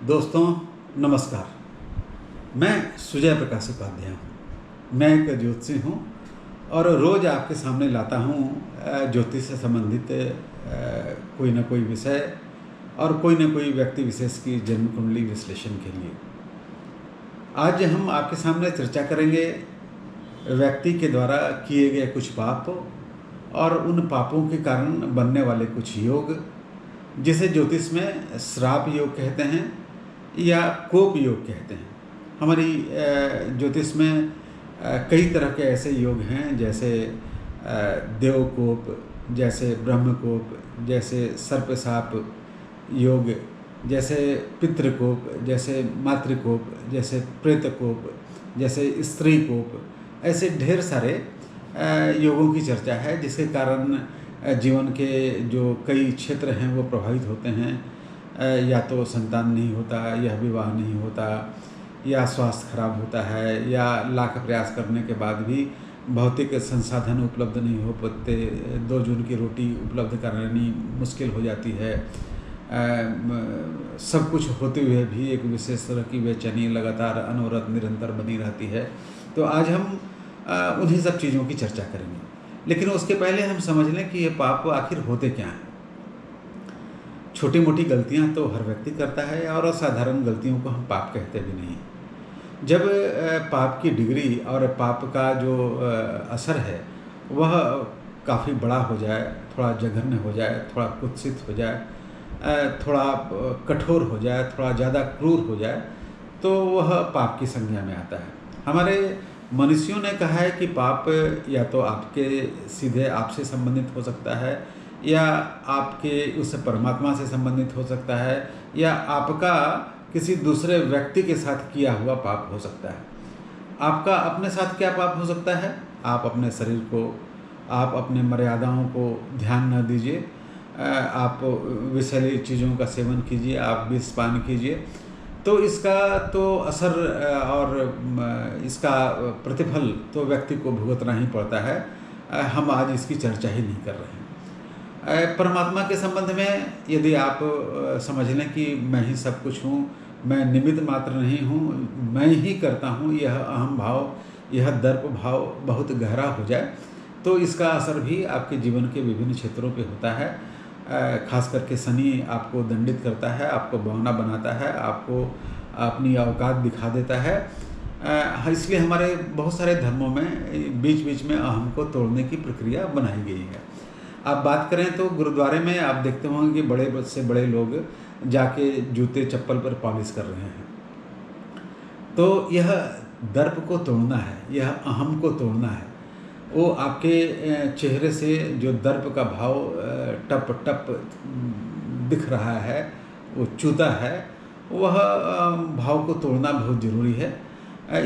दोस्तों नमस्कार। मैं सुजय प्रकाश उपाध्याय हूँ। मैं एक ज्योतिषी हूँ और रोज़ आपके सामने लाता हूँ ज्योतिष से संबंधित कोई ना कोई विषय और कोई ना कोई व्यक्ति विशेष की जन्म कुंडली विश्लेषण के लिए। आज हम आपके सामने चर्चा करेंगे व्यक्ति के द्वारा किए गए कुछ पाप और उन पापों के कारण बनने वाले कुछ योग, जिसे ज्योतिष में श्राप योग कहते हैं या कोप योग कहते हैं। हमारी ज्योतिष में कई तरह के ऐसे योग हैं, जैसे देवकोप, जैसे ब्रह्मकोप, जैसे सर्पशाप योग, जैसे पितृकोप, जैसे मातृकोप, जैसे प्रेतकोप, जैसे स्त्री कोप। ऐसे ढेर सारे योगों की चर्चा है, जिसके कारण जीवन के जो कई क्षेत्र हैं वो प्रभावित होते हैं। या तो संतान नहीं होता, या विवाह नहीं होता, या स्वास्थ्य खराब होता है, या लाख प्रयास करने के बाद भी भौतिक संसाधन उपलब्ध नहीं हो पाते, 2 जून की रोटी उपलब्ध करानी मुश्किल हो जाती है। सब कुछ होते हुए भी एक विशेष तरह की बेचैनी लगातार अनवरत निरंतर बनी रहती है। तो आज हम उन्हीं सब चीज़ों की चर्चा करेंगे, लेकिन उसके पहले हम समझ लें कि ये पाप आखिर होते क्या हैं। छोटी मोटी गलतियां तो हर व्यक्ति करता है और असाधारण गलतियों को हम पाप कहते भी नहीं। जब पाप की डिग्री और पाप का जो असर है वह काफ़ी बड़ा हो जाए, थोड़ा जघन्य हो जाए, थोड़ा कुत्सित हो जाए, थोड़ा कठोर हो जाए, थोड़ा ज़्यादा क्रूर हो जाए, तो वह पाप की संज्ञा में आता है। हमारे मनुष्यों ने कहा है कि पाप या तो आपके सीधे आपसे संबंधित हो सकता है, या आपके उस परमात्मा से संबंधित हो सकता है, या आपका किसी दूसरे व्यक्ति के साथ किया हुआ पाप हो सकता है। आपका अपने साथ क्या पाप हो सकता है? आप अपने शरीर को, आप अपने मर्यादाओं को ध्यान न दीजिए, आप विषैली चीज़ों का सेवन कीजिए, आप विष पान कीजिए, तो इसका तो असर और इसका प्रतिफल तो व्यक्ति को भुगतना ही पड़ता है। हम आज इसकी चर्चा ही नहीं कर रहे हैं। परमात्मा के संबंध में यदि आप समझ लें कि मैं ही सब कुछ हूँ, मैं निमित्त मात्र नहीं हूँ, मैं ही करता हूँ, यह अहम भाव, यह दर्प भाव बहुत गहरा हो जाए, तो इसका असर भी आपके जीवन के विभिन्न क्षेत्रों पे होता है। खास करके शनि आपको दंडित करता है, आपको बौना बनाता है, आपको अपनी औकात दिखा देता है। इसलिए हमारे बहुत सारे धर्मों में बीच बीच में अहम को तोड़ने की प्रक्रिया बनाई गई है। आप बात करें तो गुरुद्वारे में आप देखते होंगे कि बड़े से बड़े लोग जाके जूते चप्पल पर पॉलिश कर रहे हैं। तो यह दर्प को तोड़ना है, यह अहम को तोड़ना है। वो आपके चेहरे से जो दर्प का भाव टप टप दिख रहा है, वो चूता है, वह भाव को तोड़ना बहुत ज़रूरी है।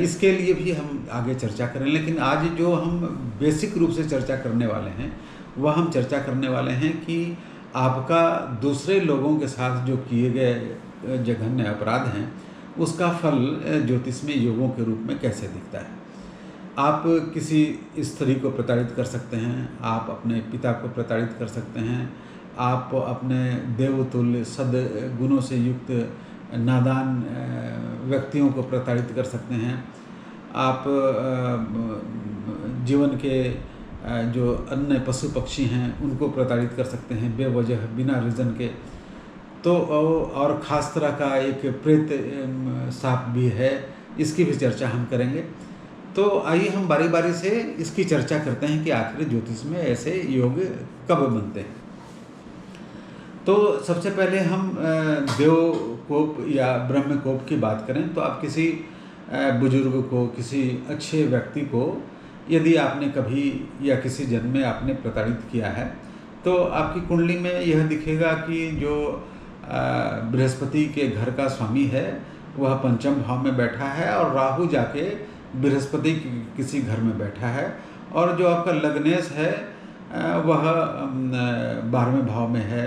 इसके लिए भी हम आगे चर्चा करें, लेकिन आज जो हम बेसिक रूप से चर्चा करने वाले हैं वह हम चर्चा करने वाले हैं कि आपका दूसरे लोगों के साथ जो किए गए जघन्य अपराध हैं उसका फल ज्योतिष में योगों के रूप में कैसे दिखता है। आप किसी स्त्री को प्रताड़ित कर सकते हैं, आप अपने पिता को प्रताड़ित कर सकते हैं, आप अपने देवतुल्य सद्गुणों से युक्त नादान व्यक्तियों को प्रताड़ित कर सकते हैं। आप जीवन के जो अन्य पशु पक्षी हैं उनको प्रताड़ित कर सकते हैं बेवजह, बिना रीज़न के। तो और ख़ास तरह का एक प्रेत साप भी है, इसकी भी चर्चा हम करेंगे। तो आइए हम बारी बारी से इसकी चर्चा करते हैं कि आखिर ज्योतिष में ऐसे योग कब बनते हैं। तो सबसे पहले हम देवकोप या ब्रह्मकोप की बात करें तो आप किसी बुजुर्ग को, किसी अच्छे व्यक्ति को यदि आपने कभी या किसी जन्म में आपने प्रताड़ित किया है, तो आपकी कुंडली में यह दिखेगा कि जो बृहस्पति के घर का स्वामी है वह पंचम भाव में बैठा है और राहु जाके बृहस्पति किसी घर में बैठा है, और जो आपका लग्नेश है वह 12वें भाव में है,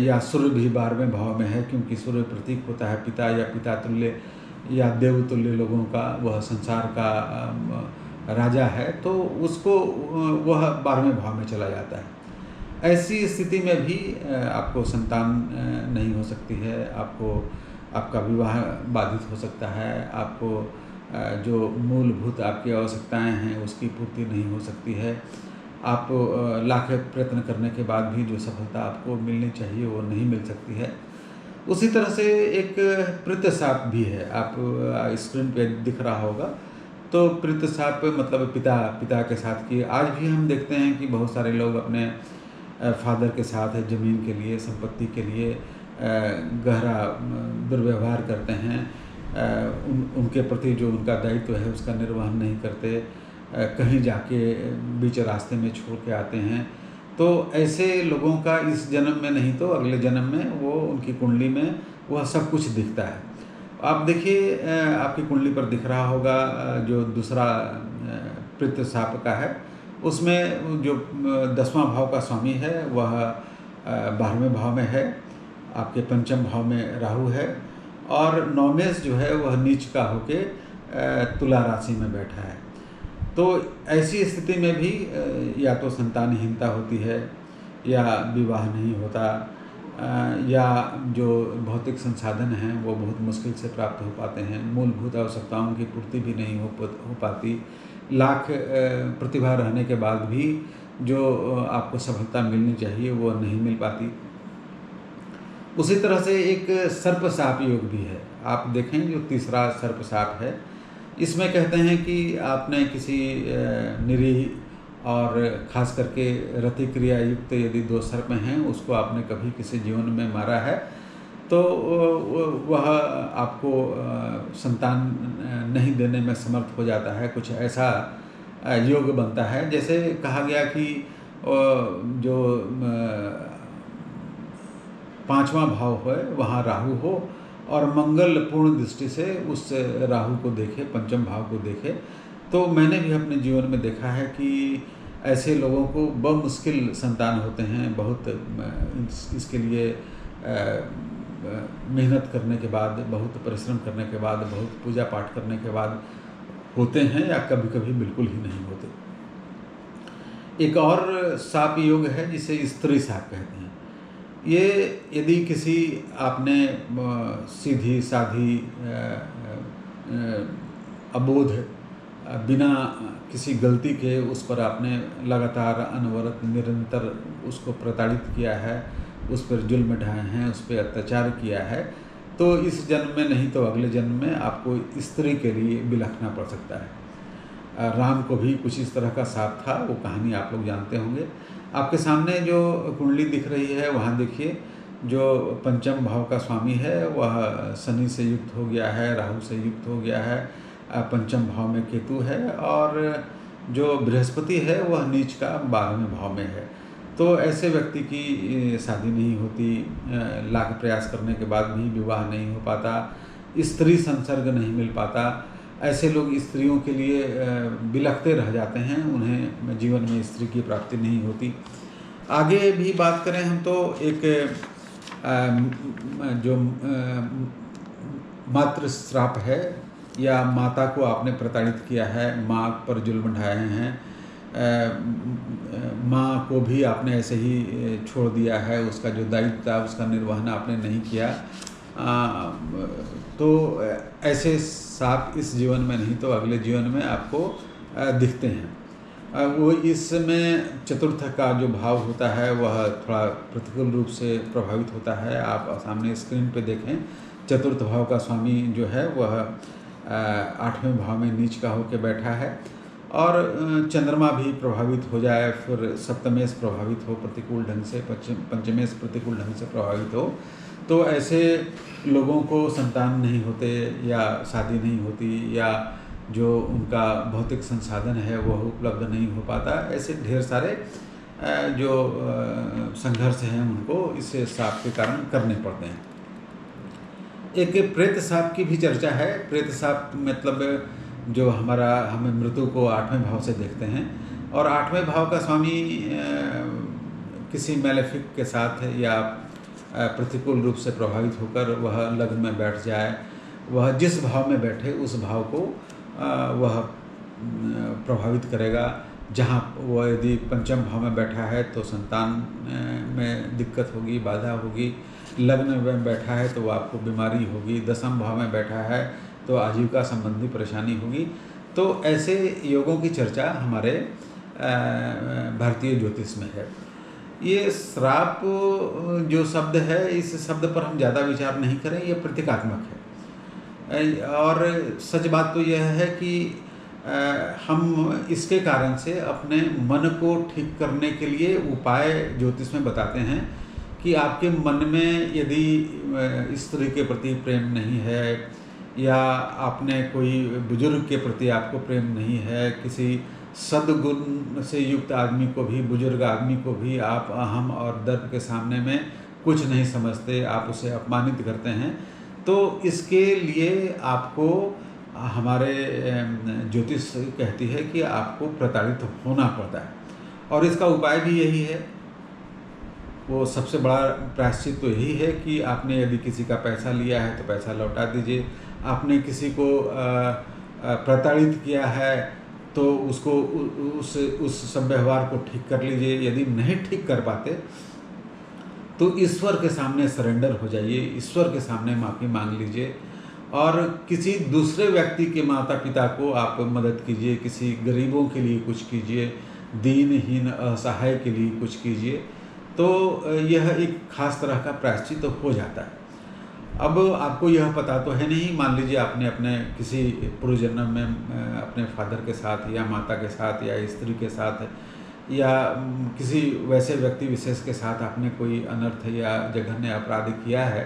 या सूर्य भी 12वें भाव में है, क्योंकि सूर्य प्रतीक होता है पिता या पिता तुल्य या देवतुल्य लोगों का, वह संसार का राजा है, तो उसको वह 12वें भाव में चला जाता है। ऐसी स्थिति में भी आपको संतान नहीं हो सकती है, आपको आपका विवाह बाधित हो सकता है, आपको जो मूलभूत आपकी आवश्यकताएं हैं उसकी पूर्ति नहीं हो सकती है, आप लाख प्रयत्न करने के बाद भी जो सफलता आपको मिलनी चाहिए वो नहीं मिल सकती है। उसी तरह से एक प्रीत साप भी है, आप स्क्रीन पे दिख रहा होगा। तो प्रीत साप मतलब पिता के साथ की आज भी हम देखते हैं कि बहुत सारे लोग अपने फादर के साथ ज़मीन के लिए, संपत्ति के लिए गहरा दुर्व्यवहार करते हैं, उनके प्रति जो उनका दायित्व है उसका निर्वहन नहीं करते, कहीं जाके बीच रास्ते में छोड़ के आते हैं। तो ऐसे लोगों का इस जन्म में नहीं तो अगले जन्म में वो उनकी कुंडली में वह सब कुछ दिखता है। आप देखिए आपकी कुंडली पर दिख रहा होगा जो दूसरा प्रीत साप का है, उसमें जो 10वां भाव का स्वामी है वह 12वें भाव में है, आपके पंचम भाव में राहु है, और नौमेश जो है वह नीच का होके तुला राशि में बैठा है। तो ऐसी स्थिति में भी या तो संतानहीनता होती है, या विवाह नहीं होता, या जो भौतिक संसाधन हैं वो बहुत मुश्किल से प्राप्त हो पाते हैं, मूलभूत आवश्यकताओं की पूर्ति भी नहीं हो पाती, लाख प्रतिभा रहने के बाद भी जो आपको सफलता मिलनी चाहिए वो नहीं मिल पाती। उसी तरह से एक सर्प साप योग भी है, आप देखें जो तीसरा सर्प साप है, इसमें कहते हैं कि आपने किसी निरीह और ख़ास करके रति क्रिया युक्त यदि 2 सर्प हैं उसको आपने कभी किसी जीवन में मारा है तो वह आपको संतान नहीं देने में समर्थ हो जाता है, कुछ ऐसा योग बनता है। जैसे कहा गया कि जो 5वां भाव है वहाँ राहु हो और मंगल पूर्ण दृष्टि से उस राहु को देखे, पंचम भाव को देखे। तो मैंने भी अपने जीवन में देखा है कि ऐसे लोगों को बमुश्किल संतान होते हैं, बहुत इसके लिए मेहनत करने के बाद, बहुत परिश्रम करने के बाद, बहुत पूजा पाठ करने के बाद होते हैं, या कभी कभी बिल्कुल ही नहीं होते। एक और साप योग है जिसे स्त्री साप कहते हैं। ये यदि किसी आपने सीधी साधी अबोध बिना किसी गलती के उस पर आपने लगातार अनवरत निरंतर उसको प्रताड़ित किया है, उस पर जुल्म ढाए हैं, उस पर अत्याचार किया है, तो इस जन्म में नहीं तो अगले जन्म में आपको स्त्री के लिए बिलखना पड़ सकता है। राम को भी कुछ इस तरह का साप था, वो कहानी आप लोग जानते होंगे। आपके सामने जो कुंडली दिख रही है वहाँ देखिए जो पंचम भाव का स्वामी है वह शनि से युक्त हो गया है, राहु से युक्त हो गया है, पंचम भाव में केतु है, और जो बृहस्पति है वह नीच का 12वें भाव में है। तो ऐसे व्यक्ति की शादी नहीं होती, लाख प्रयास करने के बाद भी विवाह नहीं हो पाता, स्त्री संसर्ग नहीं मिल पाता। ऐसे लोग स्त्रियों के लिए बिलखते रह जाते हैं, उन्हें जीवन में स्त्री की प्राप्ति नहीं होती। आगे भी बात करें हम तो एक जो मातृ श्राप है, या माता को आपने प्रताड़ित किया है, माँ पर जुल्म ढाए हैं, माँ को भी आपने ऐसे ही छोड़ दिया है, उसका जो दायित्व था उसका निर्वहन आपने नहीं किया, तो ऐसे साप इस जीवन में नहीं तो अगले जीवन में आपको दिखते हैं। वो इसमें चतुर्थ का जो भाव होता है वह थोड़ा प्रतिकूल रूप से प्रभावित होता है। आप सामने स्क्रीन पे देखें, चतुर्थ भाव का स्वामी जो है वह 8वें भाव में नीच का होकर बैठा है, और चंद्रमा भी प्रभावित हो जाए, फिर सप्तमेश प्रभावित हो प्रतिकूल ढंग से, पंचमेश प्रतिकूल ढंग से प्रभावित हो, तो ऐसे लोगों को संतान नहीं होते, या शादी नहीं होती, या जो उनका भौतिक संसाधन है वह उपलब्ध नहीं हो पाता। ऐसे ढेर सारे जो संघर्ष हैं उनको इस साप के कारण करने पड़ते हैं। एक प्रेत साप की भी चर्चा है। प्रेत साप मतलब जो हमें मृत्यु को 8वें भाव से देखते हैं, और 8वें भाव का स्वामी किसी मैलेफिक के साथ या प्रतिकूल रूप से प्रभावित होकर वह लग्न में बैठ जाए, वह जिस भाव में बैठे उस भाव को वह प्रभावित करेगा। जहाँ वह यदि पंचम भाव में बैठा है तो संतान में दिक्कत होगी, बाधा होगी, लग्न में बैठा है तो वो आपको बीमारी होगी, दसम भाव में बैठा है तो आजीविका संबंधी परेशानी होगी। तो ऐसे योगों की चर्चा हमारे भारतीय ज्योतिष में है। ये श्राप जो शब्द है, इस शब्द पर हम ज़्यादा विचार नहीं करें, ये प्रतीकात्मक है। और सच बात तो यह है कि हम इसके कारण से अपने मन को ठीक करने के लिए उपाय ज्योतिष में बताते हैं कि आपके मन में यदि स्त्री के प्रति प्रेम नहीं है, या आपने कोई बुजुर्ग के प्रति आपको प्रेम नहीं है, किसी सद्गुण से युक्त आदमी को भी, बुजुर्ग आदमी को भी आप अहम और दर्प के सामने में कुछ नहीं समझते, आप उसे अपमानित करते हैं, तो इसके लिए आपको हमारे ज्योतिष कहती है कि आपको प्रताड़ित होना पड़ता है। और इसका उपाय भी यही है। वो सबसे बड़ा प्रायश्चित तो यही है कि आपने यदि किसी का पैसा लिया है तो पैसा लौटा दीजिए। आपने किसी को प्रताड़ित किया है तो उसको उस सब व्यवहार को ठीक कर लीजिए। यदि नहीं ठीक कर पाते तो ईश्वर के सामने सरेंडर हो जाइए, ईश्वर के सामने माफ़ी मांग लीजिए और किसी दूसरे व्यक्ति के माता पिता को आप मदद कीजिए, किसी गरीबों के लिए कुछ कीजिए, दीनहीन असहाय के लिए कुछ कीजिए, तो यह एक खास तरह का प्रायश्चित तो हो जाता है। अब आपको यह पता तो है नहीं, मान लीजिए आपने अपने किसी पूर्व जन्म में अपने फादर के साथ या माता के साथ या स्त्री के साथ या किसी वैसे व्यक्ति विशेष के साथ आपने कोई अनर्थ या जघन्य अपराध किया है,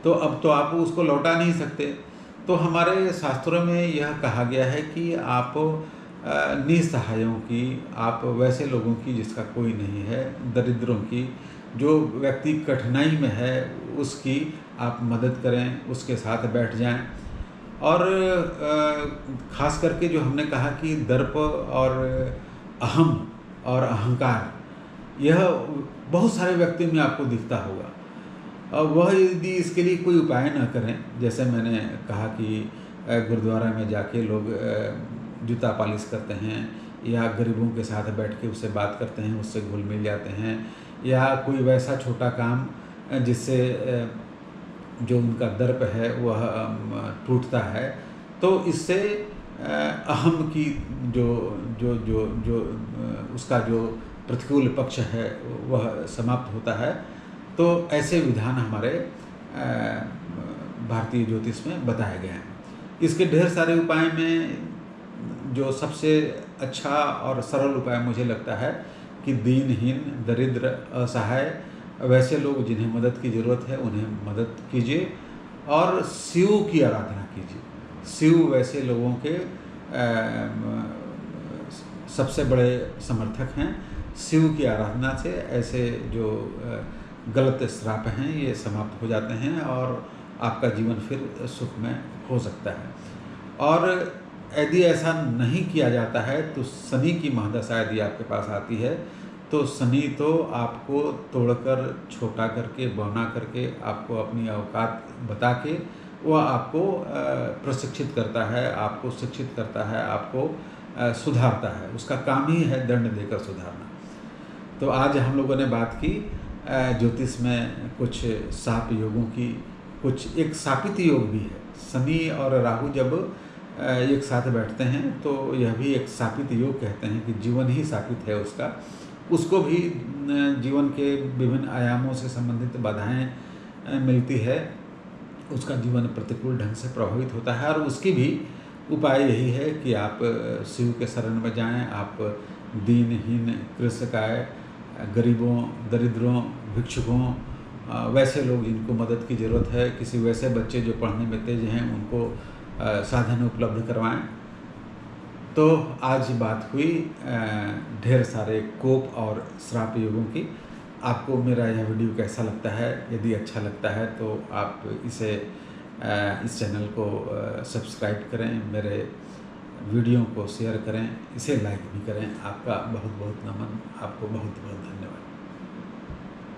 तो अब तो आप उसको लौटा नहीं सकते। तो हमारे शास्त्रों में यह कहा गया है कि आप निसहायों की, आप वैसे लोगों की जिसका कोई नहीं है, दरिद्रों की, जो व्यक्ति कठिनाई में है उसकी आप मदद करें, उसके साथ बैठ जाएं। और ख़ास करके जो हमने कहा कि दर्प और अहम और अहंकार, यह बहुत सारे व्यक्तियों में आपको दिखता होगा। वह यदि इसके लिए कोई उपाय न करें, जैसे मैंने कहा कि गुरुद्वारा में जाके लोग जूता पालिश करते हैं या गरीबों के साथ बैठ के उससे बात करते हैं, उससे घुल मिल जाते हैं, या कोई वैसा छोटा काम जिससे जो उनका दर्प है वह टूटता है, तो इससे अहम की जो उसका जो प्रतिकूल पक्ष है वह समाप्त होता है। तो ऐसे विधान हमारे भारतीय ज्योतिष में बताए गए हैं। इसके ढेर सारे उपाय में जो सबसे अच्छा और सरल उपाय मुझे लगता है कि दीनहीन, दरिद्र, असहाय, वैसे लोग जिन्हें मदद की ज़रूरत है उन्हें मदद कीजिए और शिव की आराधना कीजिए। शिव वैसे लोगों के सबसे बड़े समर्थक हैं। शिव की आराधना से ऐसे जो गलत श्राप हैं ये समाप्त हो जाते हैं और आपका जीवन फिर सुखमय हो सकता है। और यदि ऐसा नहीं किया जाता है तो शनि की महादशा यदि आपके पास आती है तो शनि तो आपको तोड़कर, छोटा करके, बौना करके, आपको अपनी औकात बता के वह आपको प्रशिक्षित करता है, आपको शिक्षित करता है, आपको सुधारता है। उसका काम ही है दंड देकर सुधारना। तो आज हम लोगों ने बात की ज्योतिष में कुछ शाप योगों की, कुछ एक शापित योग भी है। शनि और राहु जब एक साथ बैठते हैं तो यह भी एक शापित योग कहते हैं कि जीवन ही शापित है उसका। उसको भी जीवन के विभिन्न आयामों से संबंधित बाधाएं मिलती है, उसका जीवन प्रतिकूल ढंग से प्रभावित होता है। और उसकी भी उपाय यही है कि आप शिव के शरण में जाएं, आप दीनहीन, कृषकाय, गरीबों, दरिद्रों, भिक्षुकों, वैसे लोग जिनको मदद की ज़रूरत है, किसी वैसे बच्चे जो पढ़ने में तेज हैं उनको साधन उपलब्ध करवाएं। तो आज बात हुई ढेर सारे कोप और श्राप योगों की। आपको मेरा यह वीडियो कैसा लगता है? यदि अच्छा लगता है तो आप इस चैनल को सब्सक्राइब करें, मेरे वीडियो को शेयर करें, इसे लाइक भी करें। आपका बहुत बहुत नमन, आपको बहुत बहुत धन्यवाद।